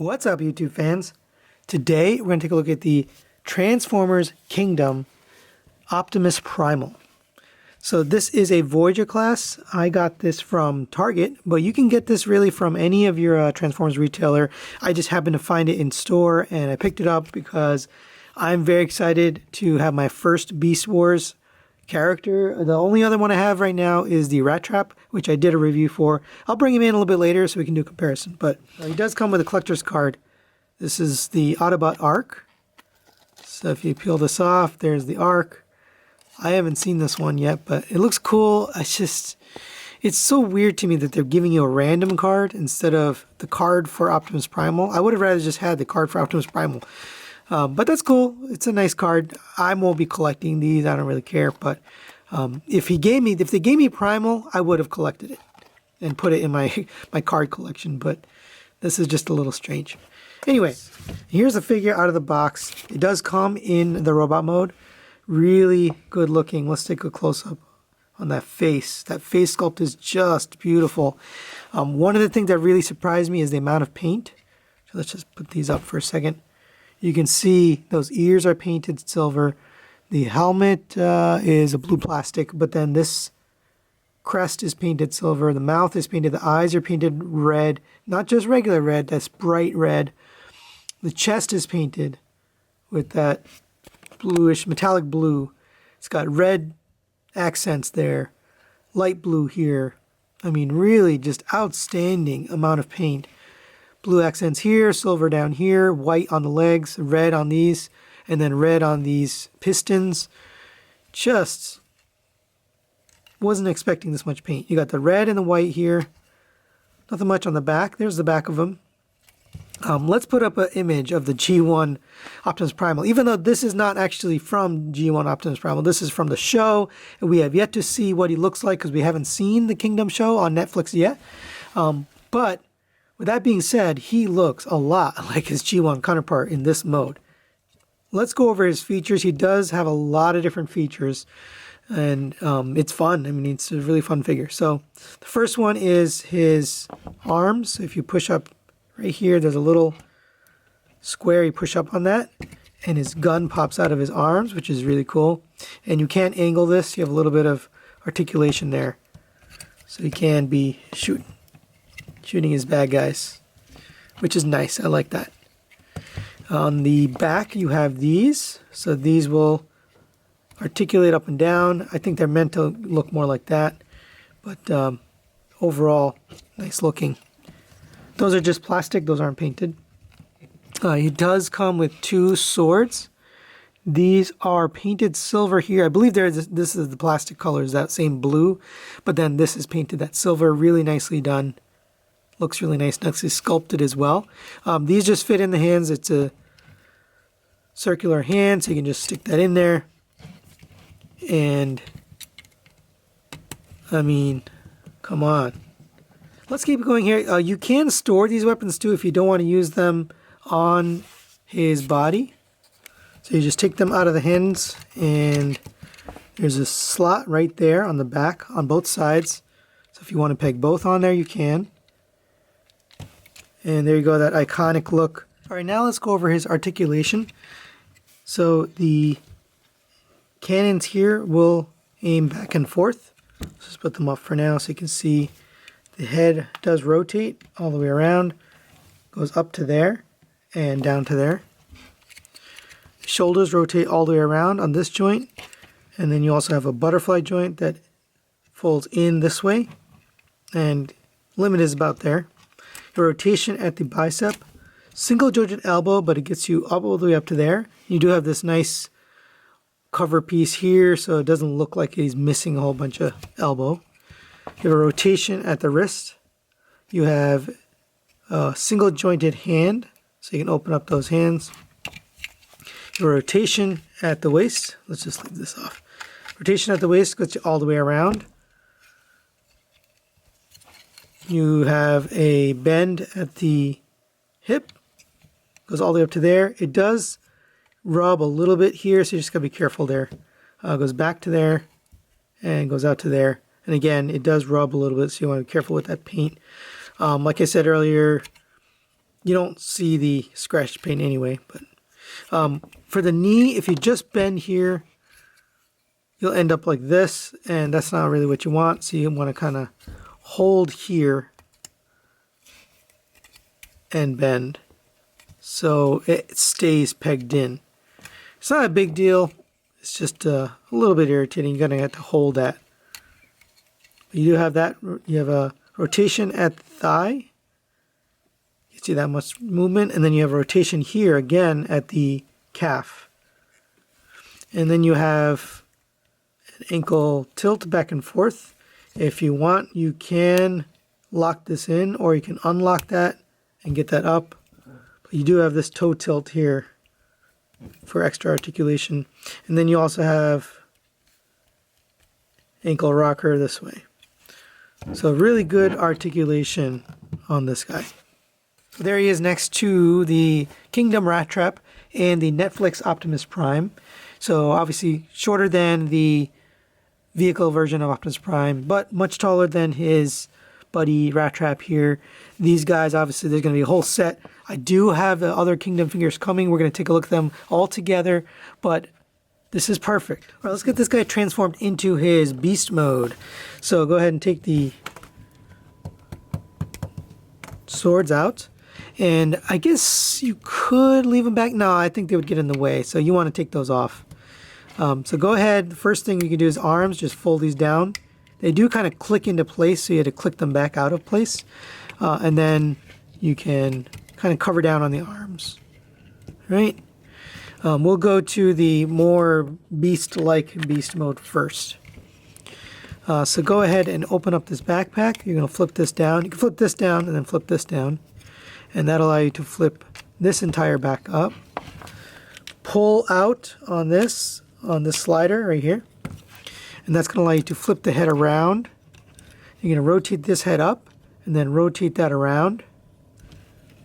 What's up, YouTube fans? Today, we're going to take a look at the Transformers Kingdom Optimus Primal. So this is a Voyager class. I got this from Target, but you can get this really from any of your Transformers retailer. I just happened to find it in store, and I picked it up because I'm very excited to have my first Beast Wars character. The only other one I have right now is the Rat Trap, which I did a review for. I'll bring him in a little bit later so we can do a comparison. But he does come with a collector's card. This is the Autobot Arc. So if you peel this off, there's the Arc. I haven't seen this one yet, but it looks cool. It's so weird to me that they're giving you a random card instead of the card for Optimus Primal. I would have rather just had the card for Optimus Primal. But that's cool. It's a nice card. I won't be collecting these. I don't really care. But if they gave me Primal, I would have collected it and put it in my card collection. But this is just a little strange. Anyway, here's the figure out of the box. It does come in the robot mode. Really good looking. Let's take a close up on that face. That face sculpt is just beautiful. One of the things that really surprised me is the amount of paint. So let's just put these up for a second. You can see those ears are painted silver. The helmet is a blue plastic, but then this crest is painted silver. The mouth is painted. The eyes are painted red. Not just regular red, that's bright red. The chest is painted with that bluish, metallic blue. It's got red accents there. Light blue here. I mean, really just outstanding amount of paint. Blue accents here, silver down here, white on the legs, red on these, and then red on these pistons. Just wasn't expecting this much paint. You got the red and the white here. Nothing much on the back. There's the back of them. Let's put up an image of the G1 Optimus Primal. Even though this is not actually from G1 Optimus Primal, this is from the show, and we have yet to see what he looks like because we haven't seen the Kingdom show on Netflix yet. But with that being said, he looks a lot like his G1 counterpart in this mode. Let's go over his features. He does have a lot of different features, and it's fun. I mean, it's a really fun figure. So the first one is his arms. So if you push up right here, there's a little square. You push up on that, and his gun pops out of his arms, which is really cool. And you can't angle this. You have a little bit of articulation there. So he can be shooting his bad guys, which is nice. I like that. On the back, you have these. So these will articulate up and down. I think they're meant to look more like that. But overall, nice looking. Those are just plastic. Those aren't painted. He does come with two swords. These are painted silver here. I believe this is the plastic color, is that same blue. But then this is painted that silver. Really nicely done. Looks really nice, nicely sculpted as well. These just fit in the hands. It's a circular hand, so you can just stick that in there. And, I mean, come on. Let's keep going here. You can store these weapons too if you don't want to use them on his body. So you just take them out of the hands, and there's a slot right there on the back on both sides. So if you want to peg both on there, you can. And there you go, that iconic look. All right, now let's go over his articulation. So the cannons here will aim back and forth. Let's just put them up for now so you can see the head does rotate all the way around. Goes up to there and down to there. The shoulders rotate all the way around on this joint. And then you also have a butterfly joint that folds in this way. And limit is about there. Rotation at the bicep, single jointed elbow, but it gets you up all the way up to there. You do have this nice cover piece here, so it doesn't look like he's missing a whole bunch of elbow. You have a rotation at the wrist. You have a single jointed hand, so you can open up those hands. You have a rotation at the waist. Let's just leave this off. Rotation at the waist gets you all the way around. You have a bend at the hip, goes all the way up to there. It does rub a little bit here, so you just gotta be careful there. Goes back to there and goes out to there. And again, it does rub a little bit, so you want to be careful with that paint. Like I said earlier, you don't see the scratch paint anyway. But for the knee, if you just bend here, you'll end up like this, and that's not really what you want. So you want to kind of hold here and bend so it stays pegged in. It's not a big deal. It's just a little bit irritating. You're going to have to hold that. You do have that. You have a rotation at the thigh. You see that much movement. And then you have a rotation here again at the calf. And then you have an ankle tilt back and forth. If you want, you can lock this in, or you can unlock that and get that up. But you do have this toe tilt here for extra articulation. And then you also have ankle rocker this way. So really good articulation on this guy. So there he is next to the Kingdom Rat Trap and the Netflix Optimus Prime. So obviously shorter than the vehicle version of Optimus Prime, but much taller than his buddy Rat Trap here. These guys, obviously, there's going to be a whole set. I do have the other Kingdom figures coming. We're going to take a look at them all together, but this is perfect. All right, let's get this guy transformed into his beast mode. So go ahead and take the swords out. And I guess you could leave them back. No, I think they would get in the way. So you want to take those off. So go ahead. The first thing you can do is arms. Just fold these down. They do kind of click into place, so you had to click them back out of place. And then you can kind of cover down on the arms. Right? We'll go to the more beast-like beast mode first. So go ahead and open up this backpack. You're going to flip this down. You can flip this down and then flip this down. And that'll allow you to flip this entire back up. Pull out on this slider right here. And that's going to allow you to flip the head around. You're going to rotate this head up and then rotate that around.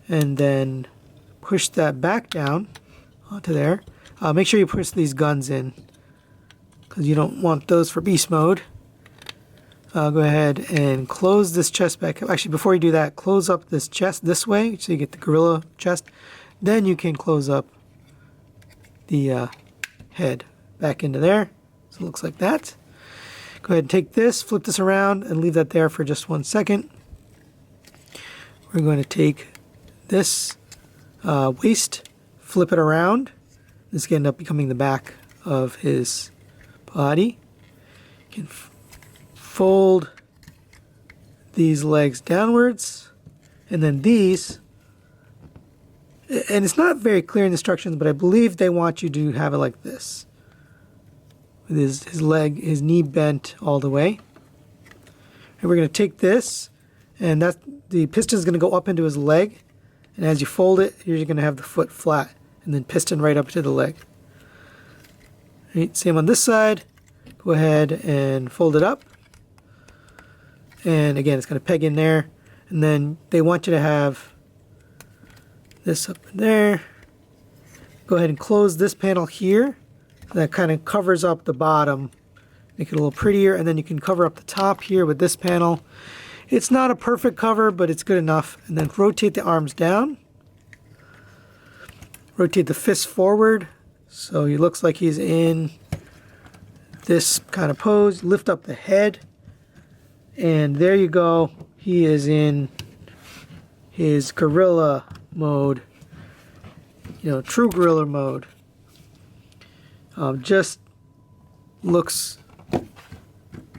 And then push that back down onto there. Make sure you push these guns in, because you don't want those for beast mode. Go ahead and close this chest back. Actually, before you do that, close up this chest this way so you get the gorilla chest. Then you can close up the head back into there. So it looks like that. Go ahead and take this, flip this around, and leave that there for just 1 second. We're going to take this waist, flip it around. This is going to end up becoming the back of his body. You can fold these legs downwards, and then these, and it's not very clear in the instructions, but I believe they want you to have it like this, with his knee bent all the way. And we're going to take this, and the piston is going to go up into his leg, and as you fold it, you're going to have the foot flat, and then piston right up to the leg. Right, same on this side. Go ahead and fold it up. And again, it's going to peg in there. And then they want you to have this up in there. Go ahead and close this panel here. That kind of covers up the bottom. Make it a little prettier. And then you can cover up the top here with this panel. It's not a perfect cover, but it's good enough. And then rotate the arms down. Rotate the fists forward. So he looks like he's in this kind of pose. Lift up the head. And there you go. He is in his gorilla mode. You know, true gorilla mode. Just looks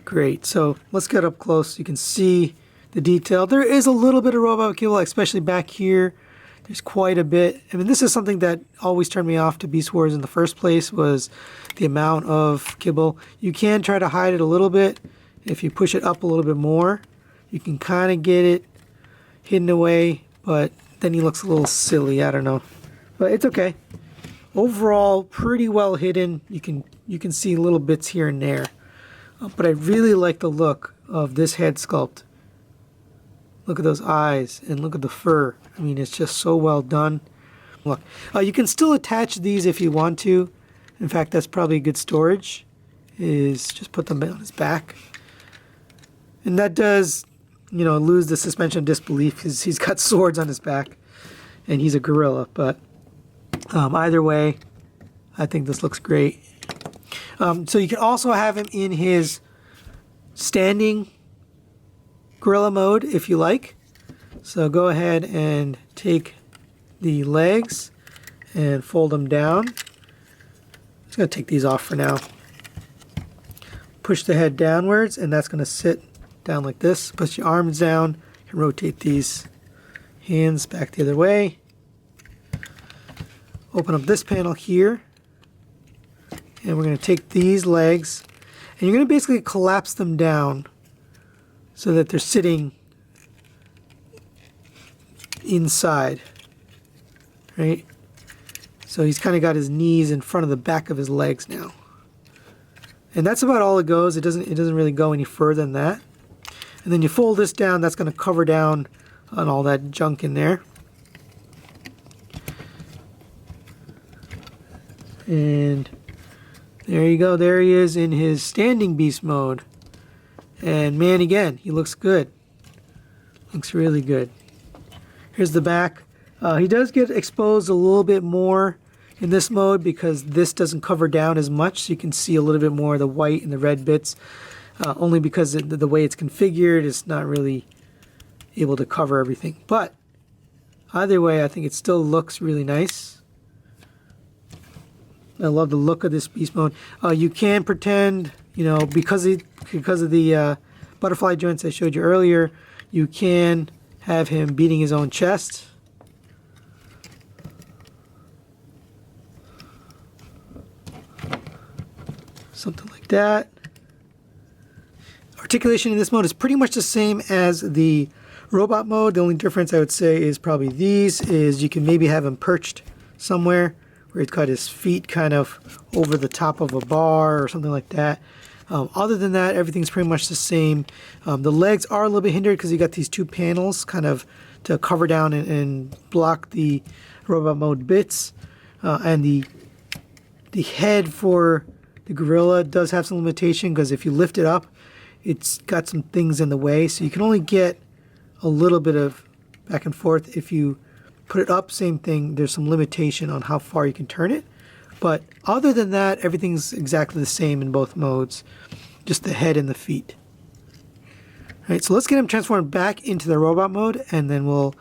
great. So let's get up close. You can see the detail. There is a little bit of robot kibble, especially back here. There's quite a bit. I mean, this is something that always turned me off to Beast Wars in the first place, was the amount of kibble. You can try to hide it a little bit. If you push it up a little bit more, you can kind of get it hidden away, but then he looks a little silly. I don't know, but it's okay. Overall, pretty well hidden. You can see little bits here and there, but I really like the look of this head sculpt. Look at those eyes and look at the fur. I mean, it's just so well done. Look, you can still attach these if you want to. In fact, that's probably good storage, is just put them on his back. And that does, you know, lose the suspension of disbelief because he's got swords on his back. and he's a gorilla. But either way, I think this looks great. So you can also have him in his standing gorilla mode if you like. So go ahead and take the legs and fold them down. I'm just going to take these off for now. Push the head downwards, and that's going to sit down like this. Push your arms down. You can rotate these hands back the other way. Open up this panel here, and we're going to take these legs, and you're going to basically collapse them down so that they're sitting inside, right? So he's kind of got his knees in front of the back of his legs now. And that's about all it goes. It doesn't really go any further than that. And then you fold this down, that's going to cover down on all that junk in there. And there you go. There he is in his standing beast mode. And man, again, he looks good. Looks really good. Here's the back. He does get exposed a little bit more in this mode because this doesn't cover down as much, so you can see a little bit more of the white and the red bits. Only because the way it's configured, it's not really able to cover everything. But either way, I think it still looks really nice. I love the look of this beast mode. You can pretend, you know, because of the butterfly joints I showed you earlier, you can have him beating his own chest. Something like that. Articulation in this mode is pretty much the same as the robot mode. The only difference I would say is probably these is you can maybe have him perched somewhere where he's got his feet kind of over the top of a bar or something like that. Other than that, everything's pretty much the same. The legs are a little bit hindered because you got these two panels kind of to cover down and block the robot mode bits. And the head for the gorilla does have some limitation because if you lift it up, it's got some things in the way. So you can only get a little bit of back and forth. If you put it up, same thing. There's some limitation on how far you can turn it. But other than that, everything's exactly the same in both modes. Just the head and the feet. All right, so let's get him transformed back into the robot mode, and then we'll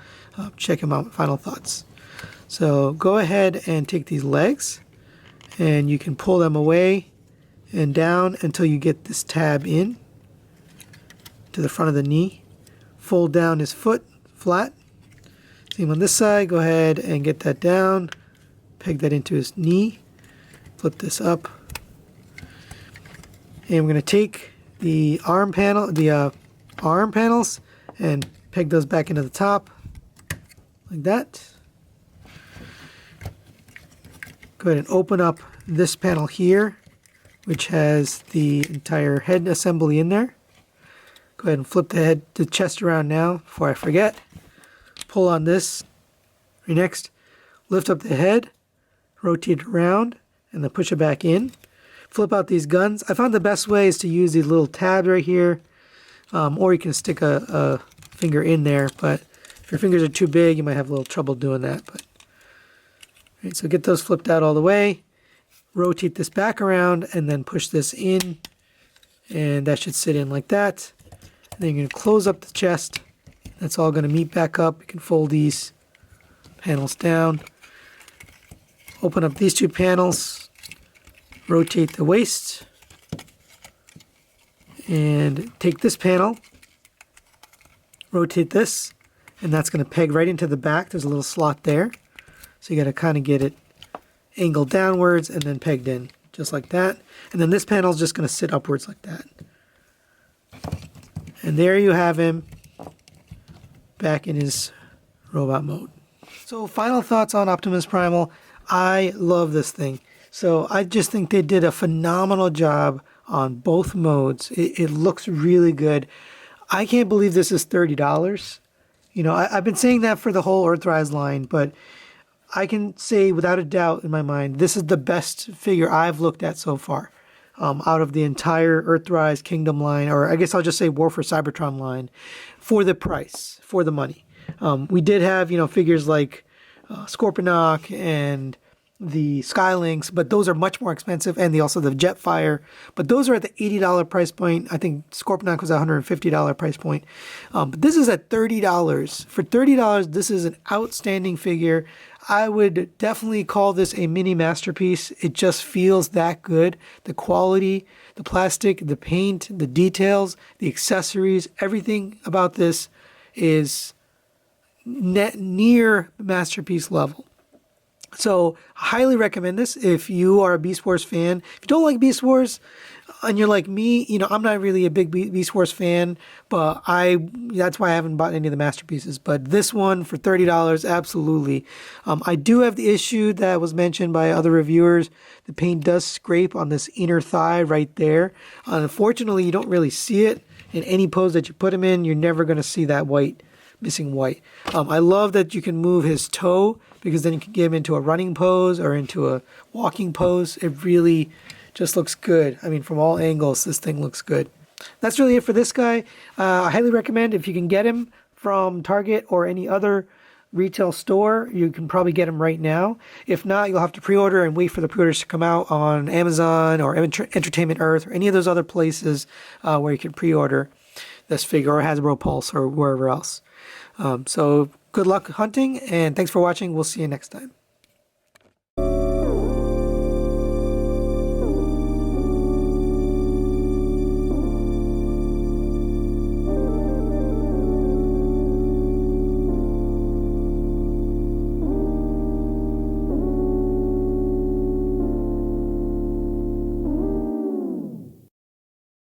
check him out. Final thoughts. So go ahead and take these legs, and you can pull them away and down until you get this tab in to the front of the knee. Fold down his foot flat. Same on this side. Go ahead and get that down. Peg that into his knee. Flip this up. And we're going to take the arm panels and peg those back into the top like that. Go ahead and open up this panel here, which has the entire head assembly in there. Go ahead and flip the chest around now before I forget. Pull on this. Right next, lift up the head, rotate it around, and then push it back in. Flip out these guns. I found the best way is to use these little tabs right here, or you can stick a finger in there, but if your fingers are too big, you might have a little trouble doing that. But right, so get those flipped out all the way. Rotate this back around, and then push this in, and that should sit in like that. And then you're going to close up the chest. That's all going to meet back up. You can fold these panels down. Open up these two panels. Rotate the waist. And take this panel. Rotate this. And that's going to peg right into the back. There's a little slot there. So you got to kind of get it angled downwards and then pegged in. Just like that. And then this panel is just going to sit upwards like that. And there you have him back in his robot mode. So final thoughts on Optimus Primal. I love this thing. So I just think they did a phenomenal job on both modes. It looks really good. I can't believe this is $30. You know, I've been saying that for the whole Earthrise line, but I can say without a doubt in my mind, this is the best figure I've looked at so far. Out of the entire Earthrise Kingdom line, or I guess I'll just say War for Cybertron line, for the price, for the money. We did have, you know, figures like Scorponok and the Skylinks, but those are much more expensive, and also the Jetfire. But those are at the $80 price point. I think Scorponok was a $150 price point. But this is at $30. For $30, this is an outstanding figure. I would definitely call this a mini masterpiece. It just feels that good. The quality, the plastic, the paint, the details, the accessories, everything about this is near masterpiece level. So I highly recommend this if you are a Beast Wars fan. If you don't like Beast Wars and you're like me, I'm not really a big Beast Wars fan, but that's why I haven't bought any of the masterpieces. But this one for $30, absolutely. I do have the issue that was mentioned by other reviewers. The paint does scrape on this inner thigh right there. Unfortunately, you don't really see it in any pose that you put him in. You're never going to see that missing white. I love that you can move his toe, because then you can get him into a running pose or into a walking pose. It really just looks good. I mean, from all angles, this thing looks good. That's really it for this guy. I highly recommend, if you can get him from Target or any other retail store, you can probably get him right now. If not, you'll have to pre-order and wait for the pre-orders to come out on Amazon or Entertainment Earth or any of those other places where you can pre-order this figure, or Hasbro Pulse or wherever else. So good luck hunting, and thanks for watching. We'll see you next time.